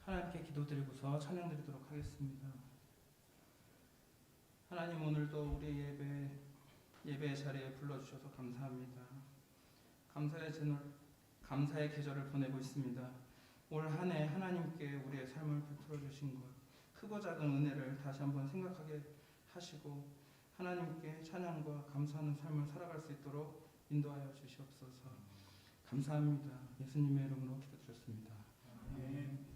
하나님께 기도드리고서 찬양드리도록 하겠습니다. 하나님, 오늘도 우리 예배의 자리에 불러주셔서 감사합니다. 감사의 계절을 보내고 있습니다. 올 한 해 하나님께 우리의 삶을 베풀어 주신 것, 크고 작은 은혜를 다시 한번 생각하게 하시고 하나님께 찬양과 감사하는 삶을 살아갈 수 있도록 인도하여 주시옵소서. 감사합니다. 예수님의 이름으로 기도드렸습니다. 아멘.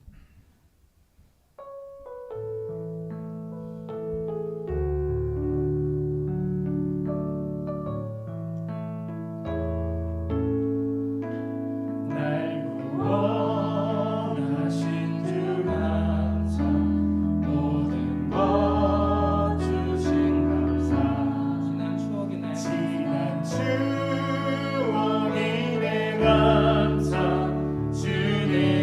추억이네 감사 주님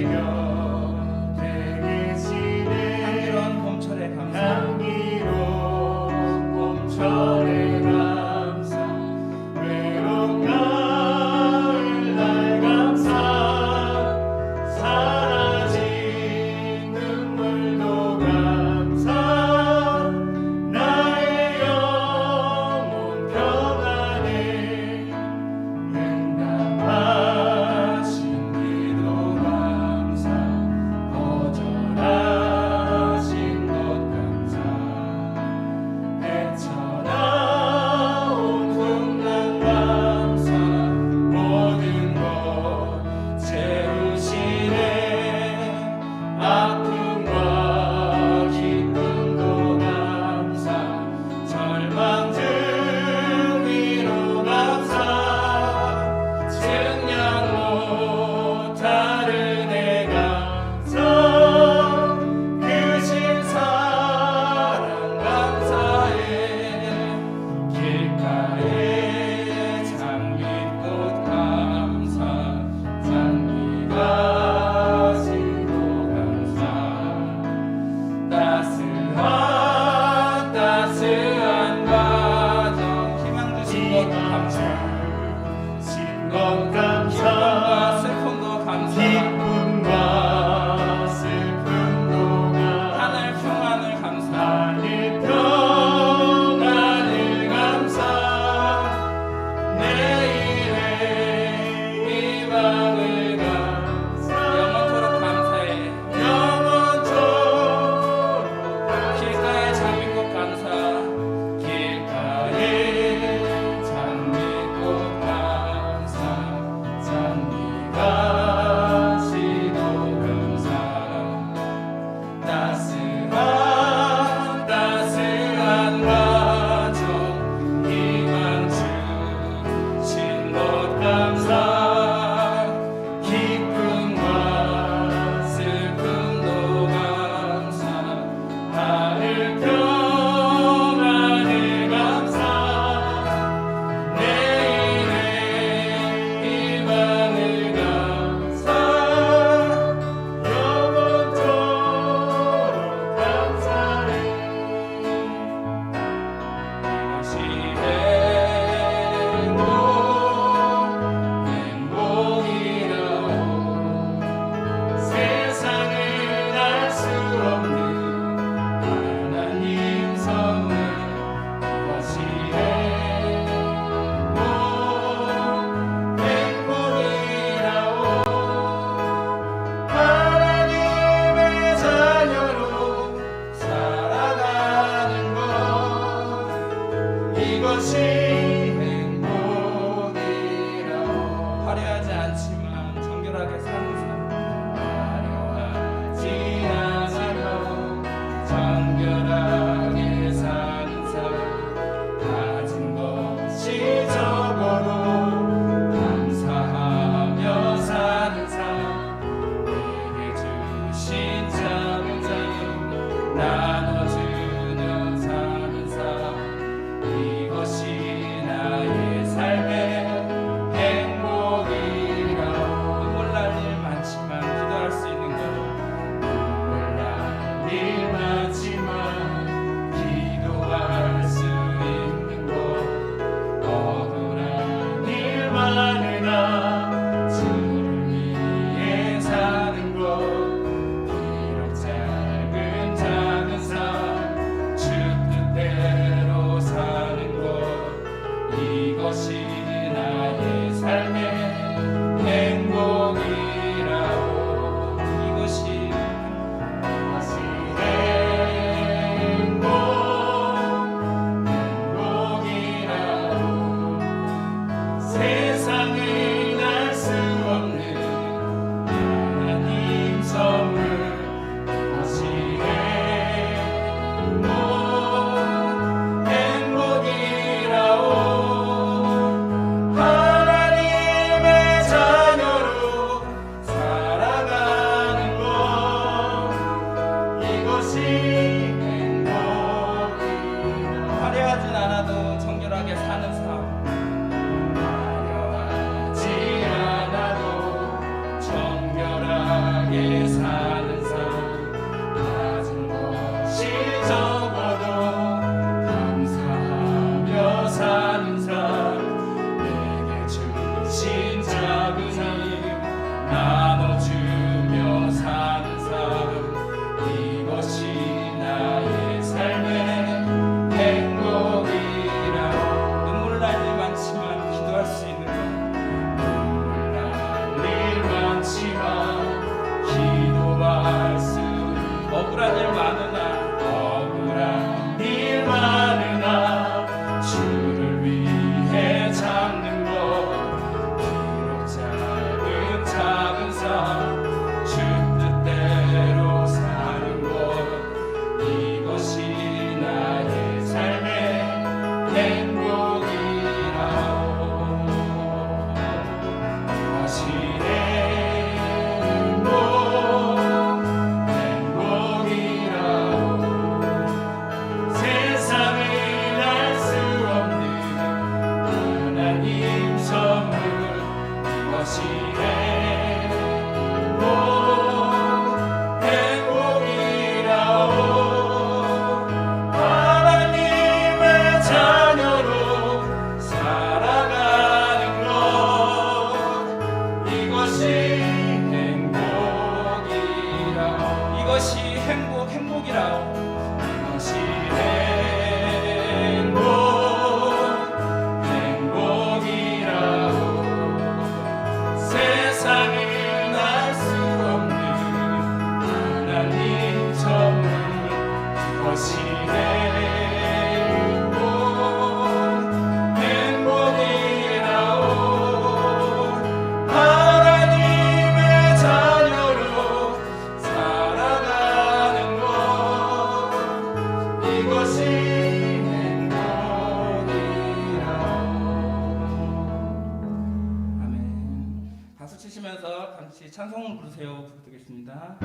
부르겠습니다.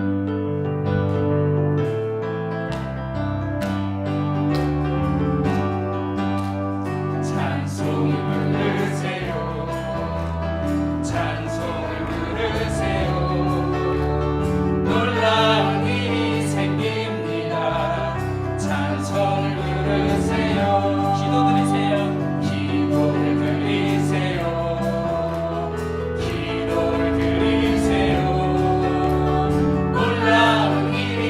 찬송을 부르세요. 찬송을 부르세요. 놀라운 일이 생깁니다. 찬송을 부르세요. 기도 드리세요. 기도를 드리세요. 기도를 드리세요. 놀라운 일이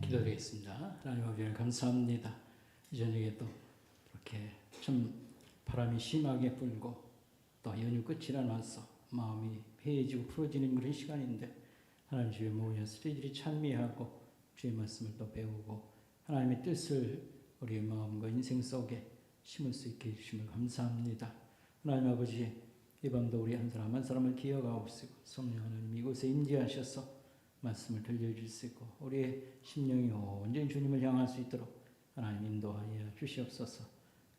기도드리겠습니다. 하나님 아버지 감사합니다. 이 저녁에 또 이렇게 좀 바람이 심하게 불고 또 연휴 끝이라 나서 마음이 해해지고 풀어지는 그런 시간인데 하나님 주에 모여서 이들이 찬미하고 주의 말씀을 또 배우고 하나님의 뜻을 우리의 마음과 인생 속에 심을 수 있게 해주심을 감사합니다. 하나님 아버지 이 밤도 우리 한 사람 한 사람을 기억하옵시고 성령 하나님 이곳에 임재하셔서 말씀을 들려주시고 우리의 심령이 온전히 주님을 향할 수 있도록 하나님 인도하여 주시옵소서.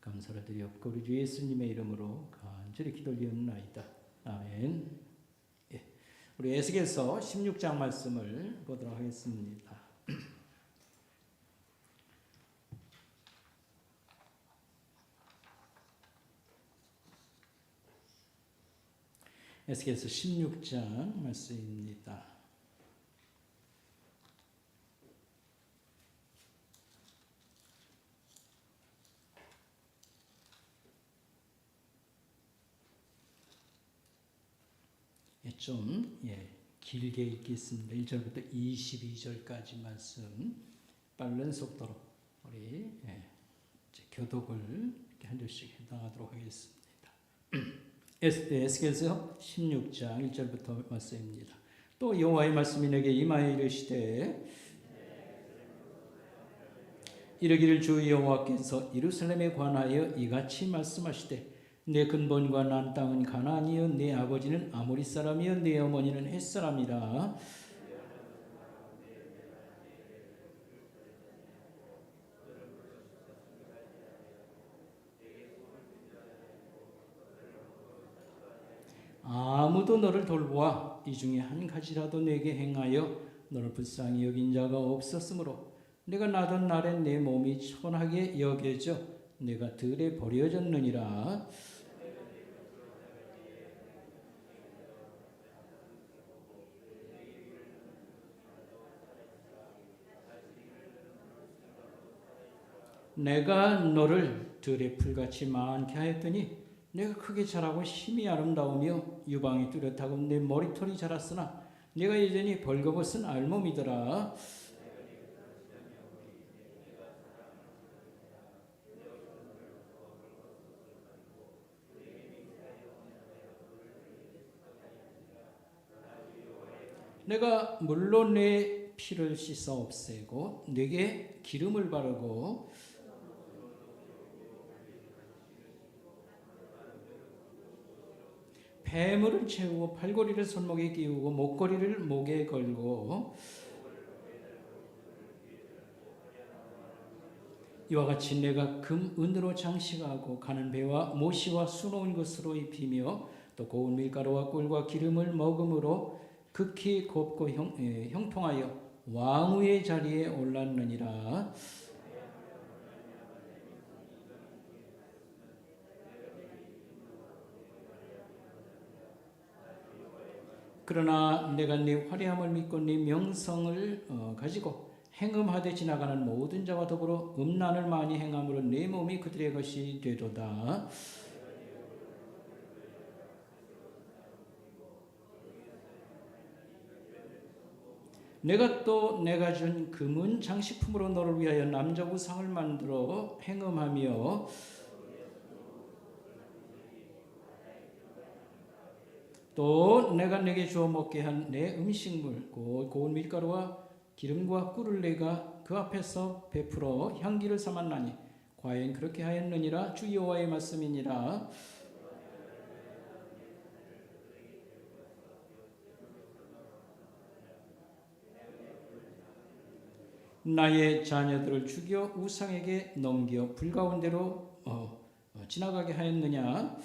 감사를 드리옵고 우리 주 예수님의 이름으로 간절히 기도드리옵나이다. 아멘. 예. 우리 에스겔서 16장 말씀을 보도록 하겠습니다. 에스겔서 16장 말씀입니다. 좀 길게 읽겠습니다. 1절부터 22절까지 말씀 빠른 속도로 우리 교독을 이렇게 한 절씩 해당하도록 하겠습니다. 에스겔서 16장 1절부터 말씀입니다. 또 여호와의 말씀이 내게 임하여 이르시되 이르기를 주 여호와께서 예루살렘에 관하여 이같이 말씀하시되 내 근본과 난 땅은 가나안이요 내 아버지는 아모리 사람이요 내 어머니는 헷 사람이라. 아무도 너를 돌보아 이 중에 한 가지라도 내게 행하여 너를 불쌍히 여긴 자가 없었으므로 내가 나던 날에 내 몸이 천하게 여겨져 내가 들에 버려졌느니라. 내가 너를 들의 풀같이 많게 하였더니 내가 크게 자라고 심히 아름다우며 유방이 뚜렷하고 내 머리털이 자랐으나 내가 여전히 벌거벗은 알몸이더라. 내가 물로 내 피를 씻어 없애고 내게 기름을 바르고 배물을 채우고 팔걸이를 손목에 끼우고 목걸이를 목에 걸고 이와 같이 내가 금, 은으로 장식하고 가는 배와 모시와 수놓은 것으로 입히며 또 고운 밀가루와 꿀과 기름을 먹음으로 극히 곱고 형통하여 왕후의 자리에 올랐느니라. 그러나 내가 네 화려함을 믿고 네 명성을 가지고 행음하되 지나가는 모든 자와 더불어 음란을 많이 행함으로 네 몸이 그들의 것이 되도다. 내가 준 금은 장식품으로 너를 위하여 남자 우상을 만들어 행음하며 또 내가 내게 주어 먹게 한 내 음식물 곧 고운 밀가루와 기름과 꿀을 내가 그 앞에서 베풀어 향기를 삼았나니 과연 그렇게 하였느니라. 주 여호와의 말씀이니라. 나의 자녀들을 죽여 우상에게 넘겨 불 가운데로 지나가게 하였느냐.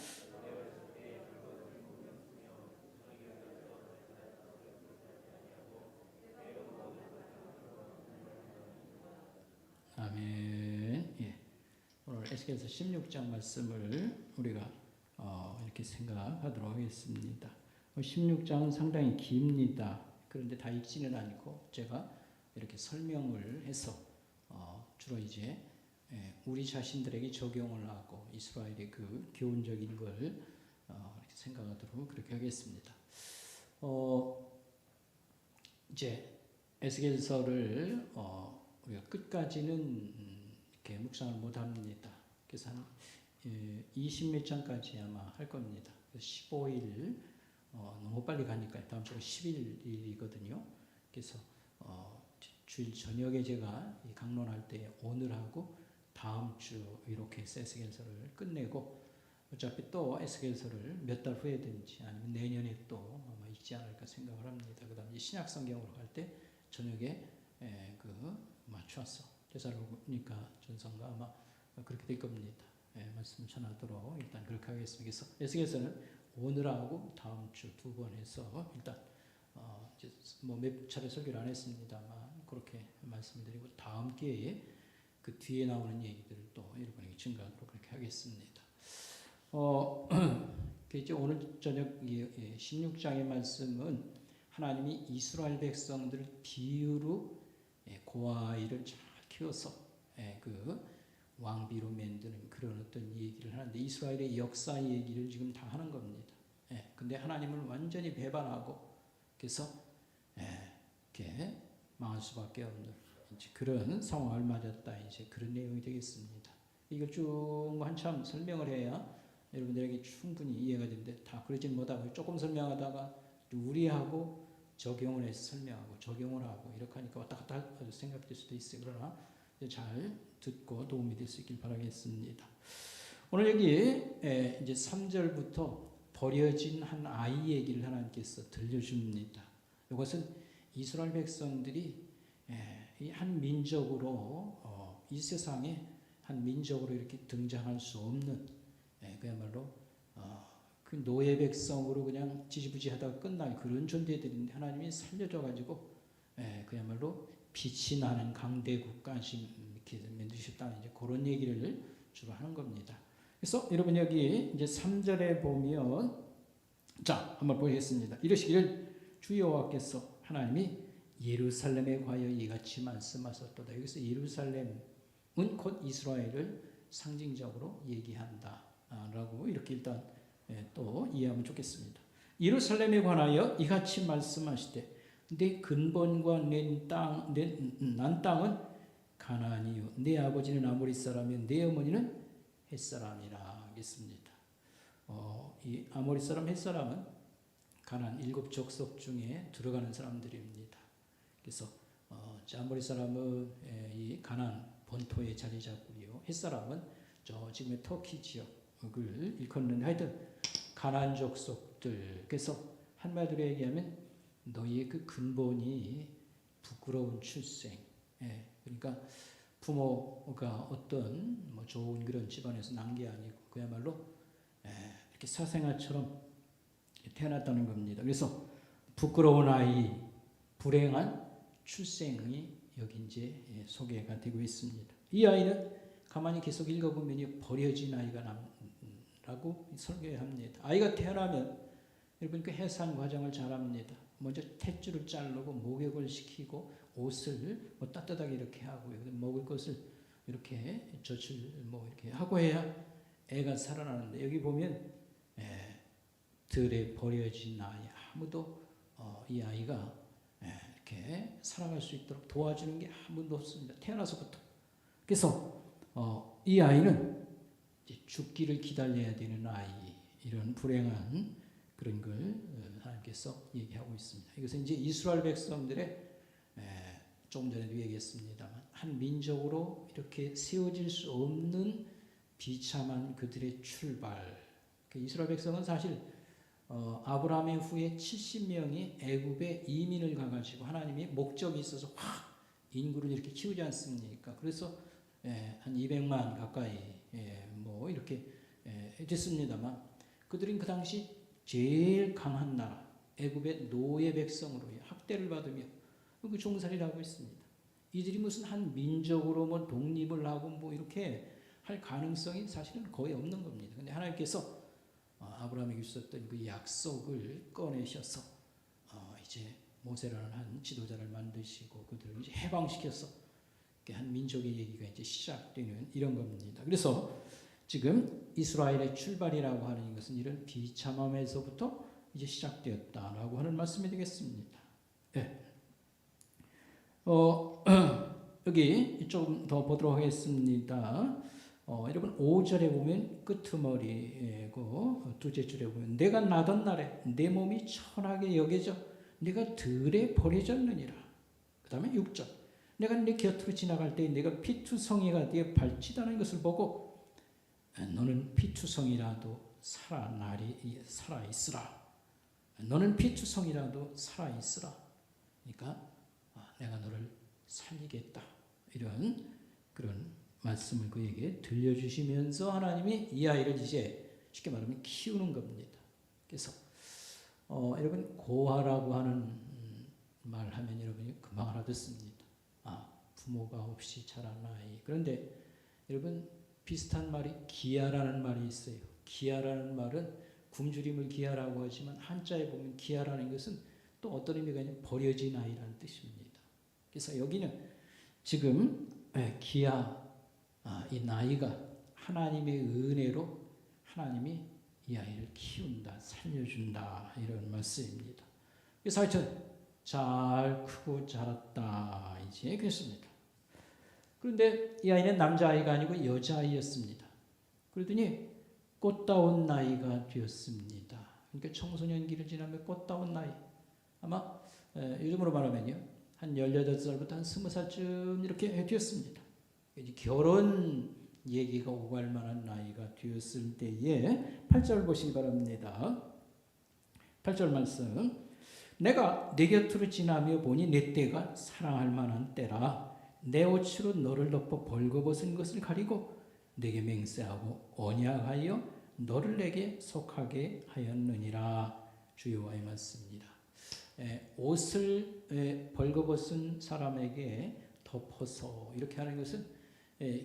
아멘. 예. 오늘 에스겔서 16장 말씀을 우리가 이렇게 생각하도록 하겠습니다. 16장은 상당히 깁니다. 그런데 다 읽지는 않고 제가 이렇게 설명을 해서 주로 이제 우리 자신들에게 적용을 하고 이스라엘의 그 교훈적인 걸 이렇게 생각하도록 그렇게 하겠습니다. 이제 에스겔서를 우리가 끝까지는 이렇게 묵상을 못 합니다. 그래서 한 20몇 장까지 아마 할 겁니다. 15일 너무 빨리 가니까 다음 주가 10일이거든요. 그래서 주일 저녁에 제가 이 강론할 때 오늘하고 다음 주 이렇게 해서 에스겔서를 끝내고 어차피 또 에스겔서를 몇 달 후에든지 아니면 내년에 또 아마 있지 않을까 생각을 합니다. 그 다음에 신약 성경으로 갈 때 저녁에 맞춰서 데살로니가 전서가 아마 그렇게 될 겁니다. 말씀 전하도록 일단 그렇게 하겠습니다. 그래서 에스겔서는 오늘하고 다음 주 두 번 해서 일단 뭐 몇 차례 설교를 안 했습니다만 그렇게 말씀드리고 다음 기회에 그 뒤에 나오는 얘기들을 또 여러분에게 증가하도록 그렇게 하겠습니다. 이제 오늘 저녁 16장의 말씀은 하나님이 이스라엘 백성들을 비유로 고아아이를 잘 키워서 그 왕비로 만드는 그런 어떤 얘기를 하는데 이스라엘의 역사 얘기를 지금 다 하는 겁니다. 근데 하나님을 완전히 배반하고 그래서 이렇게 망할 수밖에 없는 이제 그런 상황을 맞았다. 이제 그런 내용이 되겠습니다. 이걸 쭉 한참 설명을 해야 여러분들에게 충분히 이해가 되는데 다 그러진 못하고 조금 설명하다가 우리하고 적용을 해서 설명하고 적용을 하고 이렇게 하니까 왔다 갔다 생각될 수도 있어요. 그러나 잘 듣고 도움이 될 수 있길 바라겠습니다. 오늘 여기 이제 3절부터 버려진 한 아이 얘기를 하나님께서 들려줍니다. 이것은 이스라엘 백성들이 한 민족으로 이 세상에 한 민족으로 이렇게 등장할 수 없는 그야말로 그 노예 백성으로 그냥 지지부지하다가 끝날 그런 존재들인데 하나님이 살려줘가지고 그야말로 빛이 나는 강대 국가심 이렇게 만드셨다는 이제 그런 얘기를 주로 하는 겁니다. 그래서 여러분 여기 이제 3절에 보면 자 한번 보겠습니다. 이러시기를 주 여호와께서 하나님이 예루살렘에 관하여 이같이 말씀하셨도다. 여기서 예루살렘은 곧 이스라엘을 상징적으로 얘기한다. 라고 이렇게 일단 또 이해하면 좋겠습니다. 예루살렘에 관하여 이같이 말씀하시되 내 근본과 난 땅은 가나안이요 내 아버지는 아모리 사람이요 내 어머니는 헷 사람이라 하겠습니다. 이 아모리 사람 헷 사람은 가나안 7족속 중에 들어가는 사람들입니다. 그래서 아모리 사람은 이 가나안 본토에 자리 잡고요. 헷 사람은 저 지금의 터키 지역을 일컫는 하여튼 가나안 족속들. 그래서 한마디로 얘기하면 너희의 그 근본이 부끄러운 출생. 그러니까 부모가 어떤 뭐 좋은 그런 집안에서 난 게 아니고 그야말로 이렇게 사생아처럼 태어났다는 겁니다. 그래서 부끄러운 아이, 불행한 출생이 여기 이제 소개가 되고 있습니다. 이 아이는 가만히 계속 읽어보면 버려진 아이가 라고 설교합니다. 아이가 태어나면 여러분 그 해산 과정을 잘 합니다. 먼저 탯줄을 자르고 목욕을 시키고 옷을 뭐 따뜻하게 이렇게 하고요. 먹을 것을 이렇게 젖을 뭐 이렇게 하고 해야 애가 살아나는데 여기 보면 들에 버려진 아이 아무도 이 아이가 이렇게 살아갈 수 있도록 도와주는 게 아무도 없습니다. 태어나서부터. 그래서 이 아이는 이제 죽기를 기다려야 되는 아이 이런 불행한 그런 걸 하나님께서 얘기하고 있습니다. 이것은 이제 이스라엘 백성들의 조금 전에도 얘기했습니다만 한 민족으로 이렇게 세워질 수 없는 비참한 그들의 출발. 이스라엘 백성은 사실 아브라함의 후에 70명이 애굽에 이민을 가가지고 하나님이 목적이 있어서 확 인구를 이렇게 키우지 않습니까? 그래서 한 200만 가까이 뭐 이렇게 됐습니다만 그들은 그 당시 제일 강한 나라 애굽의 노예 백성으로 학대를 받으며 그 종살이를 하고 있습니다. 이들이 무슨 한 민족으로 뭐 독립을 하고 뭐 이렇게 할 가능성이 사실은 거의 없는 겁니다. 근데 하나님께서 아브라함에게 주셨던 그 약속을 꺼내셔서 이제 모세라는 한 지도자를 만드시고 그들을 이제 해방시켜서 한 민족의 얘기가 이제 시작되는 이런 겁니다. 그래서 지금 이스라엘의 출발이라고 하는 것은 이런 비참함에서부터 이제 시작되었다라고 하는 말씀이 되겠습니다. 예. 여기 조금 더 보도록 하겠습니다. 여러분 5절에 보면 끄트머리고 두째 줄에 보면 내가 나던 날에 내 몸이 천하게 여겨져 내가 들에 버려졌느니라. 그 다음에 6절 내가 네 곁으로 지나갈 때 내가 피투성이가 네 발치다는 것을 보고 너는 피투성이라도 살아 있으라. 너는 피투성이라도 살아 있으라. 그러니까 내가 너를 살리겠다. 이런 그런 말씀을 그에게 들려주시면서 하나님이 이 아이를 이제 쉽게 말하면 키우는 겁니다. 그래서 여러분 고아라고 하는 말하면 여러분이 금방 알아듣습니다. 부모가 없이 자란 아이. 그런데 여러분 비슷한 말이 기아라는 말이 있어요. 기아라는 말은 굶주림을 기아라고 하지만 한자에 보면 기아라는 것은 또 어떤 의미가 있냐면 버려진 아이라는 뜻입니다. 그래서 여기는 지금 기아 이 나이가 하나님의 은혜로 하나님이 이 아이를 키운다, 살려준다 이런 말씀입니다. 그래서 하여튼 잘 크고 자랐다 이제 그랬습니다. 그런데 이 아이는 남자아이가 아니고 여자아이였습니다. 그러더니 꽃다운 나이가 되었습니다. 그러니까 청소년기를 지나면 꽃다운 나이. 아마 요즘으로 말하면요. 한 18살부터 한 20살쯤 이렇게 되었습니다. 이제 결혼 얘기가 오갈 만한 나이가 되었을 때에 8절 보시기 바랍니다. 8절 말씀. 내가 내 곁으로 지나며 보니 내 때가 사랑할 만한 때라. 내 옷으로 너를 덮어 벌거벗은 것을 가리고 내게 맹세하고 언약하여 너를 내게 속하게 하였느니라. 주여와의 말씀입니다. 옷을 벌거벗은 사람에게 덮어서 이렇게 하는 것은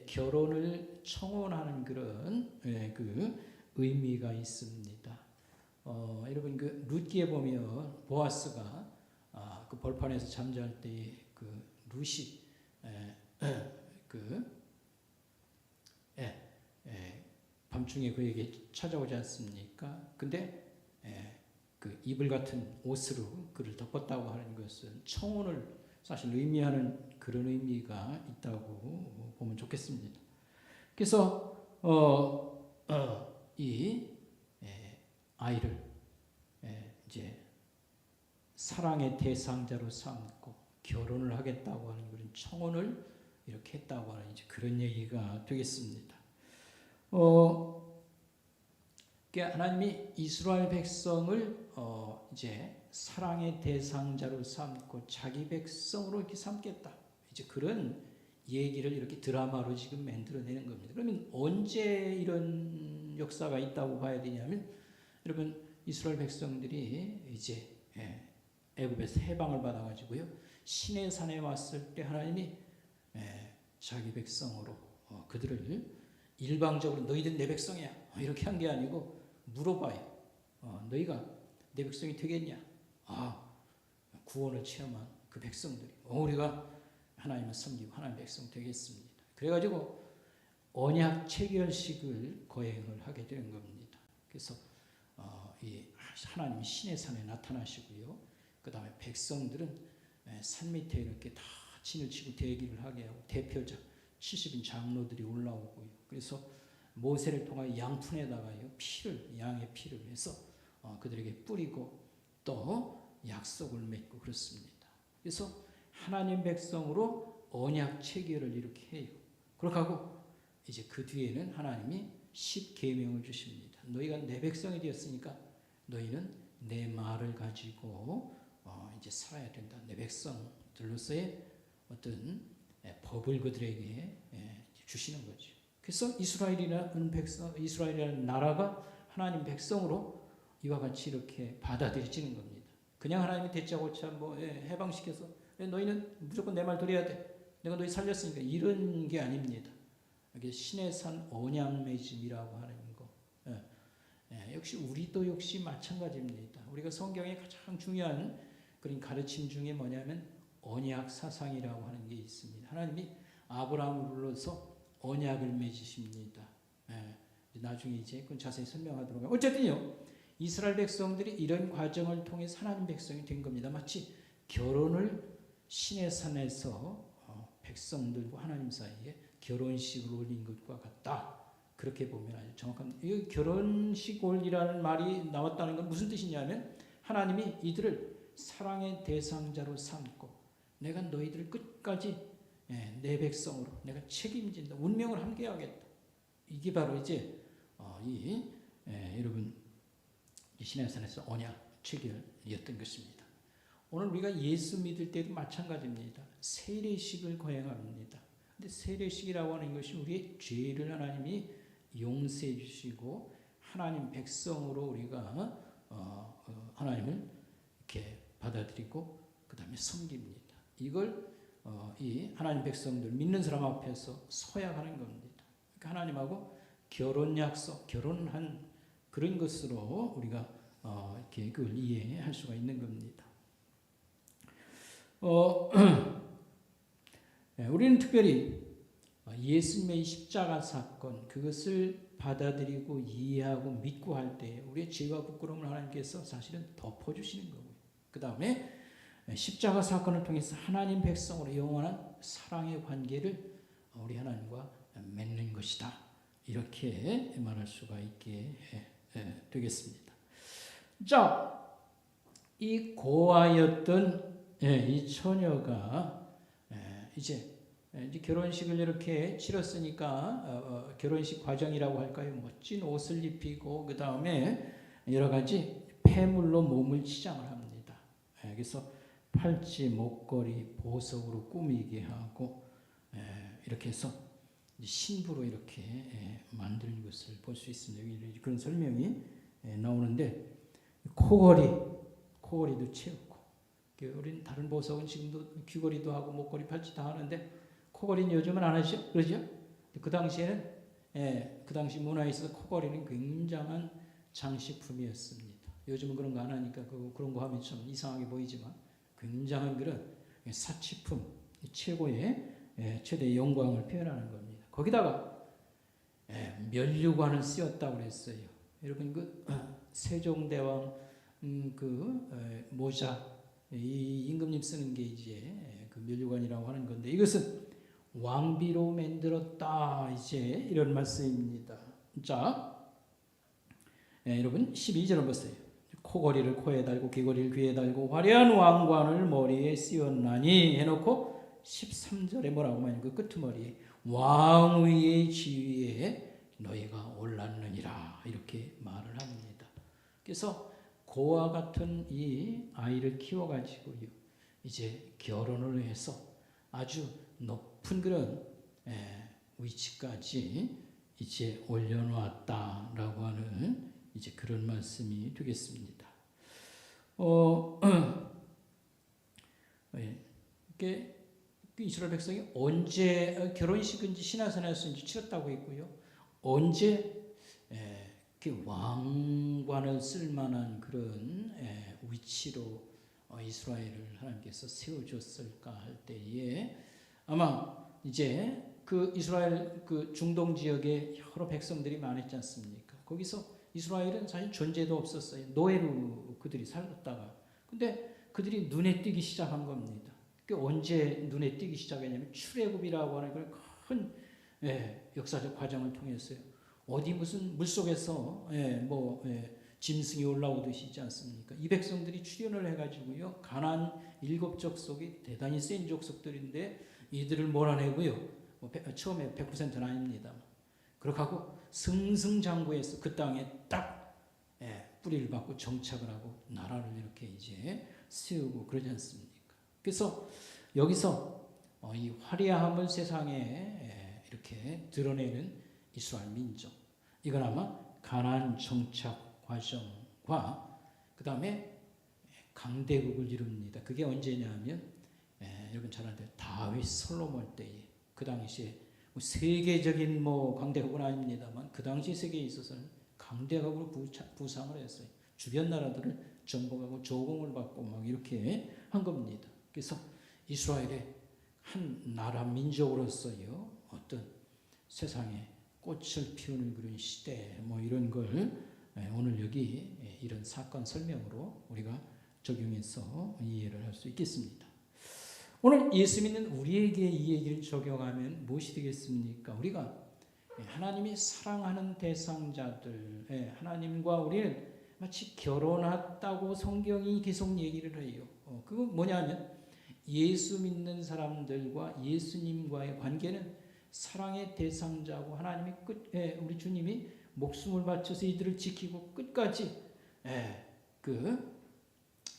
결혼을 청혼하는 그런 그 의미가 있습니다. 여러분 그 룻기에 보면 보아스가 그 벌판에서 잠잘 때 그 룻이 밤중에 그에게 찾아오지 않습니까? 근데 그 이불 같은 옷으로 그를 덮었다고 하는 것은 청혼을 사실 의미하는 그런 의미가 있다고 보면 좋겠습니다. 그래서 이 아이를 이제 사랑의 대상자로 삼고 결혼을 하겠다고 하는 그런 청혼을 이렇게 했다고 하는 이제 그런 얘기가 되겠습니다. 하나님이 이스라엘 백성을 이제 사랑의 대상자로 삼고 자기 백성으로 이렇게 삼겠다. 이제 그런 얘기를 이렇게 드라마로 지금 만들어내는 겁니다. 그러면 언제 이런 역사가 있다고 봐야 되냐면 여러분 이스라엘 백성들이 이제 애굽에서 해방을 받아가지고요 시내 산에 왔을 때 하나님이 자기 백성으로 그들을 일방적으로 너희들 내 백성이야 이렇게 한 게 아니고 물어봐요. 너희가 내 백성이 되겠냐? 구원을 체험한 그 백성들이 우리가 하나님을 섬기고 하나님의 백성 되겠습니다. 그래가지고 언약 체결식을 거행을 하게 되는 겁니다. 그래서 이 하나님이 시내 산에 나타나시고요. 그 다음에 백성들은 산 밑에 이렇게 다 진을 치고 대기를 하게 하고 대표자 70인 장로들이 올라오고요. 그래서 모세를 통하여 양푼에다가요 양의 피를 해서 그들에게 뿌리고 또 약속을 맺고 그렇습니다. 그래서 하나님 백성으로 언약 체결을 이렇게 해요. 그렇게 하고 이제 그 뒤에는 하나님이 10계명을 주십니다. 너희가 내 백성이 되었으니까 너희는 내 말을 가지고 이제 살아야 된다. 내 백성들로서의 어떤 법을 그들에게 주시는 거죠. 그래서 이스라엘이라는 나라가 하나님 백성으로 이와 같이 이렇게 받아들여지는 겁니다. 그냥 하나님이 대짜고짜 해방시켜서 너희는 무조건 내 말 들어야 돼. 내가 너희 살렸으니까 이런 게 아닙니다. 이게 신의 산 언약 맺음이라고 하는 거. 역시 우리도 역시 마찬가지입니다. 우리가 성경의 가장 중요한 그런 가르침 중에 뭐냐면 언약 사상이라고 하는 게 있습니다. 하나님이 아브라함을 불러서 언약을 맺으십니다. 나중에 이제 그건 자세히 설명하도록 하고 어쨌든요. 이스라엘 백성들이 이런 과정을 통해서 하나님 백성이 된 겁니다. 마치 결혼을 시내산에서 백성들과 하나님 사이에 결혼식을 올린 것과 같다. 그렇게 보면 아주 정확합니다. 이 결혼식 올리라는 말이 나왔다는 건 무슨 뜻이냐면 하나님이 이들을 사랑의 대상자로 삼고 내가 너희들을 끝까지 내 백성으로 내가 책임진다. 운명을 함께하겠다. 이게 바로 이제 여러분 시내산에서 언약 체결이었던 것입니다. 오늘 우리가 예수 믿을 때도 마찬가지입니다. 세례식을 거행합니다. 근데 세례식이라고 하는 것이 우리의 죄를 하나님이 용서해 주시고 하나님 백성으로 우리가 하나님을 이렇게 받아들이고 그 다음에 섬깁니다. 이걸 이 하나님 백성들 믿는 사람 앞에서 서약하는 겁니다. 그러니까 하나님하고 결혼 약속, 결혼한 그런 것으로 우리가 이렇게 그걸 이해할 수가 있는 겁니다. 우리는 특별히 예수님의 십자가 사건 그것을 받아들이고 이해하고 믿고 할 때 우리의 죄와 부끄러움을 하나님께서 사실은 덮어주시는 거고요. 그 다음에 십자가 사건을 통해서 하나님 백성으로 영원한 사랑의 관계를 우리 하나님과 맺는 것이다. 이렇게 말할 수가 있게 되겠습니다. 자, 이 고아였던 이 처녀가 이제 결혼식을 이렇게 치렀으니까 결혼식 과정이라고 할까요? 멋진 옷을 입히고 그 다음에 여러 가지 폐물로 몸을 치장을 합니다. 그래서 팔찌, 목걸이, 보석으로 꾸미게 하고 이렇게 해서 신부로 이렇게 만드는 것을 볼 수 있습니다. 그런 설명이 나오는데 코걸이도 채웠고 우리는 다른 보석은 지금도 귀걸이도 하고 목걸이, 팔찌 다 하는데 코걸이는 요즘은 안 하죠, 그러죠? 그 당시에는 그 당시 문화에 있어서 코걸이는 굉장한 장식품이었습니다. 요즘은 그런 거 안 하니까 그런 거 하면 참 이상하게 보이지만 굉장한 그런 사치품, 최고의 최대의 영광을 표현하는 겁니다. 거기다가 면류관을 쓰였다고 그랬어요. 여러분 그 세종대왕 그 모자 이 임금님 쓰는 게 이제 그 면류관이라고 하는 건데 이것은 왕비로 만들었다 이제 이런 말씀입니다. 자, 여러분 12절을 보세요. 코걸이를 코에 달고 귀걸이를 귀에 달고 화려한 왕관을 머리에 씌웠나니 해놓고 13절에 뭐라고 하냐면 그 끄트머리에 왕위의 지위에 너희가 올랐느니라 이렇게 말을 합니다. 그래서 고아 같은 이 아이를 키워가지고요 이제 결혼을 해서 아주 높은 그런 위치까지 이제 올려놓았다라고 하는 이제 그런 말씀이 되겠습니다. 이게 이스라엘 백성이 언제 결혼식인지 시내산에서 치렀다고 했고요. 언제 왕관을 쓸 만한 그런 위치로 이스라엘을 하나님께서 세워줬을까 할 때에 아마 이제 그 이스라엘 그 중동 지역에 여러 백성들이 많았지 않습니까? 거기서 이스라엘은 사실 존재도 없었어요. 노예로 그들이 살았다가 근데 그들이 눈에 띄기 시작한 겁니다. 언제 눈에 띄기 시작했냐면 출애굽이라고 하는 그런 큰 역사적 과정을 통해서요. 어디 무슨 물속에서 짐승이 올라오듯이 있지 않습니까? 이 백성들이 출현을 해가지고요. 가나안 7족 속이 대단히 센 족속들인데 이들을 몰아내고요. 처음에 100%는 아닙니다. 그렇게 하고 승승장구해서 그 땅에 딱 뿌리를 박고 정착을 하고 나라를 이렇게 이제 세우고 그러지 않습니까? 그래서 여기서 이 화려함을 세상에 이렇게 드러내는 이스라엘 민족 이건 아마 가나안 정착 과정과 그 다음에 강대국을 이룹니다. 그게 언제냐면 여러분 잘 아는데 다윗 솔로몬 때에 그 당시에 세계적인 강대국은 아닙니다만 그 당시 세계에 있어서는 강대국으로 부상을 했어요. 주변 나라들을 정복하고 조공을 받고 막 이렇게 한 겁니다. 그래서 이스라엘의 한 나라 민족으로서요 어떤 세상에 꽃을 피우는 그런 시대 이런 걸 오늘 여기 이런 사건 설명으로 우리가 적용해서 이해를 할 수 있겠습니다. 오늘 예수 믿는 우리에게 이 얘기를 적용하면 무엇이 되겠습니까? 우리가 하나님이 사랑하는 대상자들, 하나님과 우리는 마치 결혼했다고 성경이 계속 얘기를 해요. 그건 뭐냐면 예수 믿는 사람들과 예수님과의 관계는 사랑의 대상자고 하나님이 우리 주님이 목숨을 바쳐서 이들을 지키고 끝까지 그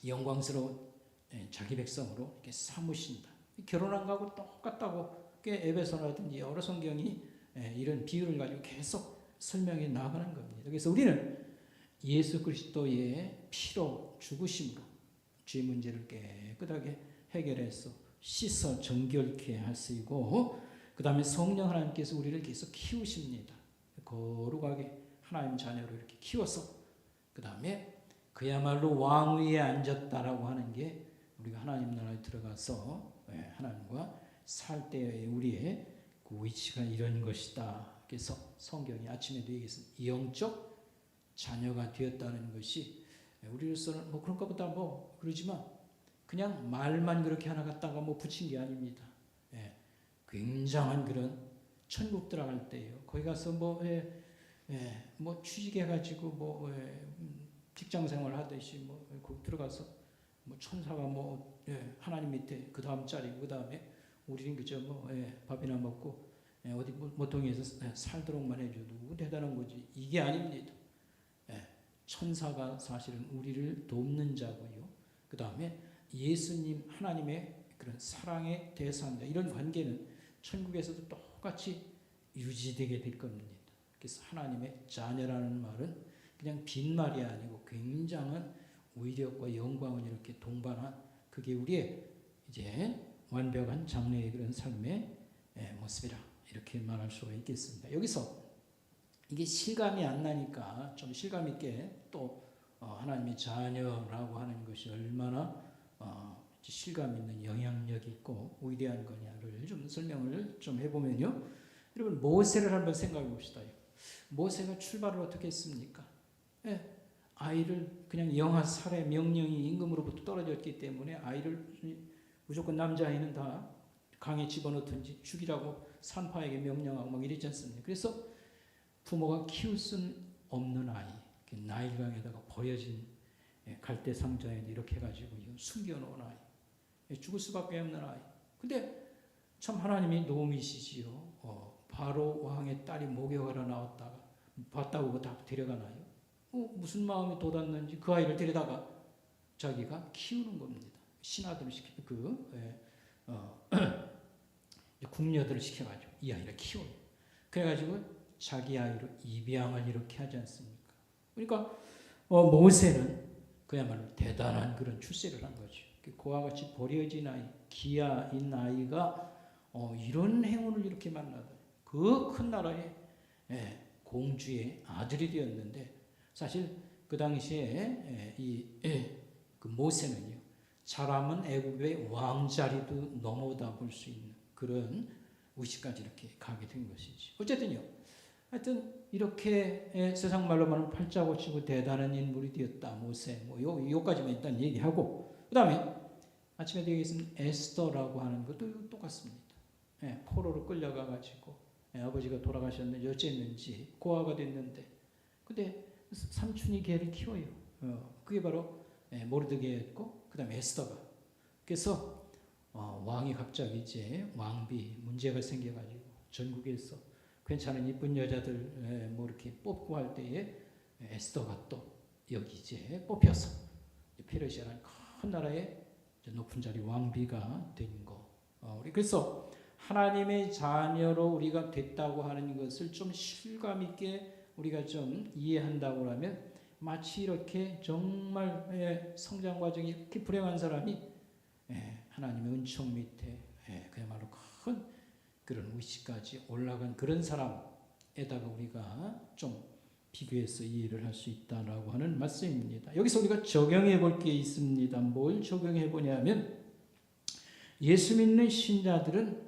영광스러운 자기 백성으로 이렇게 삼으신다. 결혼한 거하고 똑같다고 에베소라든지 여러 성경이 이런 비유를 가지고 계속 설명해 나가는 겁니다. 그래서 우리는 예수 그리스도의 피로 죽으심으로 죄 문제를 깨끗하게 해결해서 씻어 정결케 하시고 그 다음에 성령 하나님께서 우리를 계속 키우십니다. 거룩하게 하나님 자녀로 이렇게 키워서 그 다음에 그야말로 왕위에 앉았다라고 하는 게 우리가 하나님 나라에 들어가서 하나님과 살 때의 우리의 그 위치가 이런 것이다. 그래서 성경이 아침에도 얘기했습니다. 영적 자녀가 되었다는 것이 우리로서는 뭐 그런 것보다 뭐 그러지만 그냥 말만 그렇게 하나 갖다가 뭐 붙인 게 아닙니다. 굉장한 그런 천국 들어갈 때예요. 거기 가서 뭐 취직해가지고 뭐 직장 생활 하듯이 뭐 거기 들어가서 뭐 천사가 뭐 하나님 밑에 그 다음 자리고 그 다음에 우리는 그저 뭐 밥이나 먹고 어디 모퉁이에서 살도록만 해줘도 대단한 거지. 이게 아닙니다. 천사가 사실은 우리를 돕는 자고요. 그 다음에 예수님 하나님의 그런 사랑의 대상자 이런 관계는 천국에서도 똑같이 유지되게 될 겁니다. 그래서 하나님의 자녀라는 말은 그냥 빈말이 아니고 굉장한 위력과 영광을 이렇게 동반한 그게 우리의 이제 완벽한 장래의 그런 삶의 모습이라 이렇게 말할 수가 있겠습니다. 여기서 이게 실감이 안 나니까 좀 실감 있게 또 하나님의 자녀라고 하는 것이 얼마나 실감 있는 영향력이 있고 위대한 거냐를 좀 설명을 좀 해보면요. 여러분 모세를 한번 생각해 봅시다. 모세가 출발을 어떻게 했습니까? 아이를 그냥 영아 살해 명령이 임금으로부터 떨어졌기 때문에 아이를 무조건 남자아이는 다 강에 집어넣든지 죽이라고 산파에게 명령하고 막 이랬지 않습니까? 그래서 부모가 키울 수는 없는 아이, 나일강에다가 버려진 갈대 상자에 이렇게 해가지고 숨겨놓은 아이, 죽을 수밖에 없는 아이. 근데 참 하나님이 노미시지요. 바로 왕의 딸이 목욕하러 나왔다가 봤다고 다 데려가나요? 무슨 마음이 돋았는지 그 아이를 데려다가 자기가 키우는 겁니다. 신하들을 시키고 궁녀들을 시켜가지고 이 아이를 키워요. 그래가지고 자기 아이로 입양을 이렇게 하지 않습니까? 그러니까 모세는 그야말로 대단한 그런 출세를 한 거죠. 그와 같이 버려진 아이, 기아인 아이가 이런 행운을 이렇게 만나다. 그 큰 나라의 공주의 아들이 되었는데 사실 그 당시에 그 모세는요. 잘하면 애굽의 왕자리도 넘어다 볼 수 있는 그런 위치까지 이렇게 가게 된 것이지. 어쨌든요. 하여튼 이렇게 세상 말로 말하면 팔자고치고 대단한 인물이 되었다. 모세. 요까지만 일단 얘기하고 그 다음에 아침에 얘기했습니다. 에스더라고 하는 것도 똑같습니다. 포로로 끌려가가지고 아버지가 돌아가셨는지 어쨌는지 고아가 됐는데 근데 삼촌이 걔를 키워요. 그게 바로 모르드게였고 그 다음에 에스더가. 그래서 왕이 갑자기 이제 왕비 문제가 생겨가지고 전국에서 괜찮은 이쁜 여자들 뭐 이렇게 뽑고 할 때에 에스더가 또 여기 이제 뽑혀서 페르시아라는 큰 나라의 높은 자리 왕비가 된 거. 그래서 하나님의 자녀로 우리가 됐다고 하는 것을 좀 실감 있게 우리가 좀 이해한다고 하면 마치 이렇게 정말 성장 과정이 이렇게 불행한 사람이 하나님의 은총 밑에 그야말로 큰 그런 위치까지 올라간 그런 사람에다가 우리가 좀 비교해서 이해를 할 수 있다라고 하는 말씀입니다. 여기서 우리가 적용해 볼 게 있습니다. 뭘 적용해 보냐면 예수 믿는 신자들은